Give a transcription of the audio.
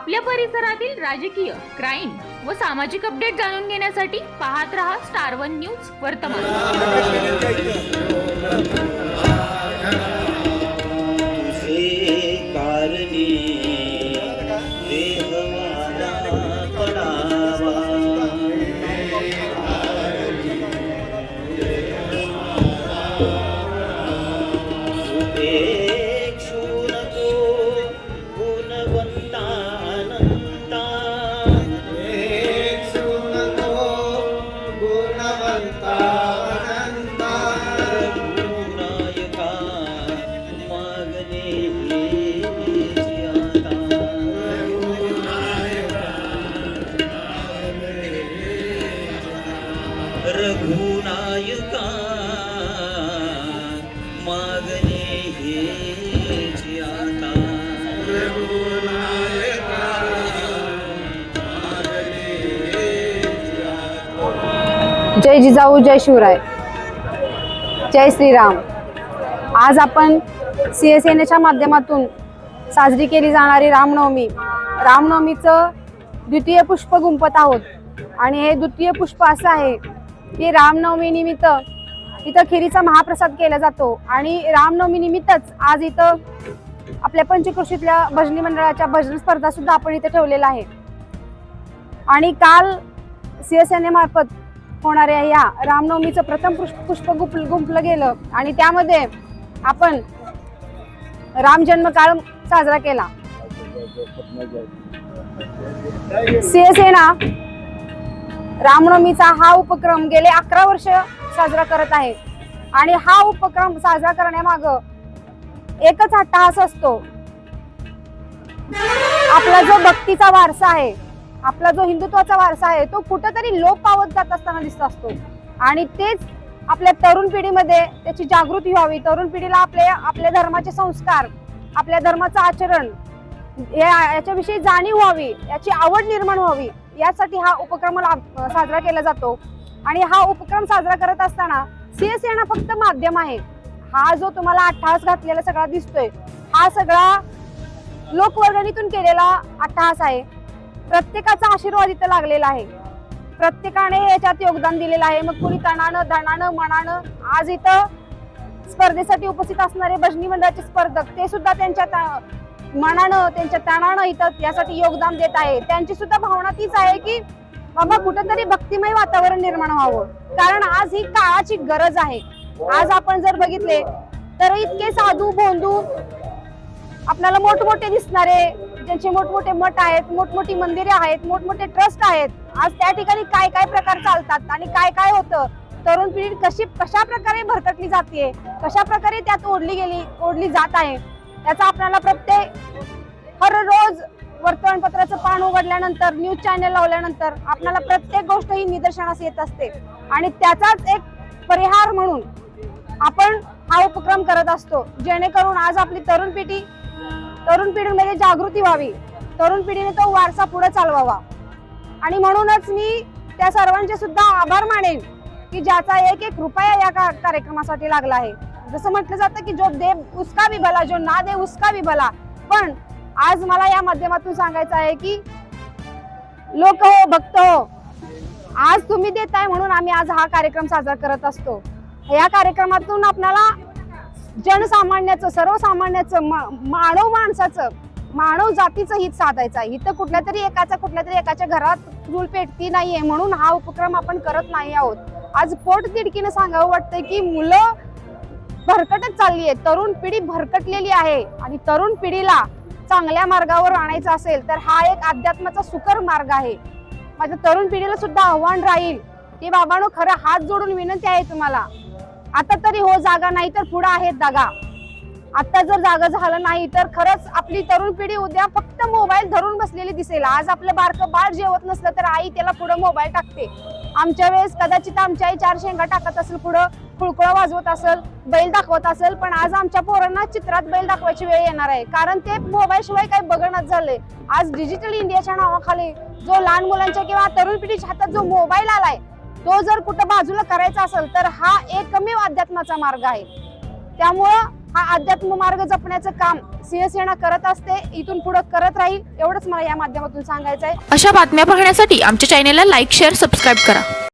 आपल्या परिसरातील राजकीय, क्राईम व सामाजिक अपडेट जाणून घेण्यासाठी पाहत रहा स्टार वन न्यूज वर्तमान। रघुनायका मागणे हेची आता रघुनायका मागणे हेची आता। जय जिजाऊ, जय शिवराय, जय श्रीराम। आज आपण शिवसेनेच्या माध्यमातून साजरी केली जाणारी रामनवमीचं द्वितीय पुष्प गुंफत आहोत। आणि हे द्वितीय पुष्प असं आहे की रामनवमी निमित्त इथं खिरीचा महाप्रसाद केला जातो आणि रामनवमी निमित्तच आज इथं आपल्या पंचक्रोशीतल्या भजनी मंडळाच्या भजन स्पर्धा सुद्धा आपण इथे ठेवलेला आहे। आणि काल शिवसेनेमार्फत होणाऱ्या या रामनवमीचं प्रथम पुष्प गुंफलं गेलं आणि त्यामध्ये आपण राम जन्मकाळ साजरा केला। शिवसेना रामनवमीचा हा उपक्रम गेले 11 वर्ष साजरा करत आहे आणि हा उपक्रम साजरा करण्यामागं एकच अट्टहास असतो, आपला जो भक्तीचा वारसा आहे, आपला जो हिंदुत्वाचा वारसा आहे तो कुठेतरी लोप पावत जात असताना दिसत असतो। आणि तेच आपल्या तरुण पिढीमध्ये त्याची जागृती व्हावी, तरुण पिढीला आपल्या धर्माचे संस्कार, आपल्या धर्माचं आचरण याच्याविषयी जाणीव व्हावी, याची आवड निर्माण व्हावी, यासाठी हा उपक्रम साजरा केला जातो। आणि हा उपक्रम साजरा करत असताना शिवसेना फक्त माध्यम आहे। हा जो तुम्हाला अट्टहास घातलेला सगळा दिसतोय हा सगळा लोकवर्गणीतून केलेला अट्टहास आहे। प्रत्येकाचा आशीर्वाद इथं लागलेला आहे, प्रत्येकाने याच्यात योगदान दिलेलं आहे। मग कुणी तणानं धनानं मनानं आज इथं स्पर्धेसाठी उपस्थित असणारे भजनी मंडळाचे स्पर्धक ते सुद्धा त्यांच्या मनानं त्यांच्या तणानं इथं यासाठी योगदान देत आहे। त्यांची सुद्धा भावना तीच आहे की बाबा कुठेतरी भक्तिमय वातावरण निर्माण व्हावं, कारण आज ही काळाची गरज आहे। आज आपण जर बघितले तर इतके साधू भोंदू आपल्याला मोठमोठे दिसणारे, ज्यांचे मोठमोठे मठ आहेत, मोठमोठी मंदिरे आहेत, मोठमोठे ट्रस्ट आहेत, आज त्या ठिकाणी काय काय प्रकार चालतात आणि काय काय होतं, तरुण पिढी कशा प्रकारे भरकटली जाते, कशा प्रकारे त्यात ओढली जात आहे, याचा आपल्याला हर रोज वर्तमानपत्राचं पान उघडल्यानंतर, न्यूज चॅनल लावल्यानंतर आपल्याला प्रत्येक गोष्ट ही निदर्शनास येत असते। आणि त्याचाच एक परिहार म्हणून आपण हा उपक्रम करत असतो, जेणेकरून आज आपली तरुण पिढीमध्ये जागृती व्हावी, तरुण पिढीने तो वारसा पुढे चालवावा। आणि म्हणूनच मी त्या सर्वांचे सुद्धा आभार मानेन की ज्याचा एक रुपया या कार्यक्रमासाठी लागला आहे। जसं म्हटलं जातं की जो दे उसका भी भला, जो ना दे उसका भी भला। पण आज मला या माध्यमातून सांगायचं आहे की लोक हो, भक्त हो, आज तुम्ही देताय म्हणून आम्ही आज हा कार्यक्रम साजरा करत असतो। या कार्यक्रमातून आपल्याला जनसामान्याचं, सर्वसामान्याचं, माणसाचं, मानव जातीचं हित साधायचं आहे। इथं कुठल्या तरी एकाच्या घरात चूल पेटती नाहीये म्हणून हा उपक्रम आपण करत नाही आहोत। आज पोट तिडकीनं सांगावं वाटतंय की मुलं भरकटत चालली आहे, तरुण पिढी भरकटलेली आहे आणि तरुण पिढीला चांगल्या मार्गावर आणायचं असेल तर हा एक अध्यात्माचा सुकर मार्ग आहे। माझ्या तरुण पिढीला सुद्धा आव्हान राहील की बाबांनो, खरं हात जोडून विनंती आहे तुम्हाला, आता तरी हो जागा, नाही तर पुढे आहेत जागा। आता जर जागा झालं नाही तर खरंच आपली तरुण पिढी उद्या फक्त मोबाईल धरून बसलेली दिसेल। आज आपलं बारकं बाळ जेवत नसलं तर आई त्याला पुढे मोबाईल टाकते। आमच्या वेळेस कदाचित आमची आई 4 शेंगा टाकत असेल, पुढं खुळकुळा वाजवत असेल, बैल दाखवत असेल, पण आज आमच्या पोरांना चित्रात बैल दाखवायची वेळ येणार आहे, कारण ते मोबाईल शिवाय काही बघणच झालंय। आज डिजिटल इंडियाच्या नावाखाली जो लहान मुलांच्या किंवा तरुण पिढीच्या हातात जो मोबाईल आलाय तो जर कुठं बाजूला करायचा असेल तर हा एकमेव अध्यात्माचा मार्ग आहे। त्यामुळं हा अध्यात्म मार्ग जपण्याचं काम शिवसेना करत असते, इथून पुढे करत राहील, एवढंच मला या माध्यमातून सांगायचं आहे. अशा बातम्या पाहण्यासाठी आमच्या चॅनेलला लाईक, शेअर, सबस्क्राईब करा.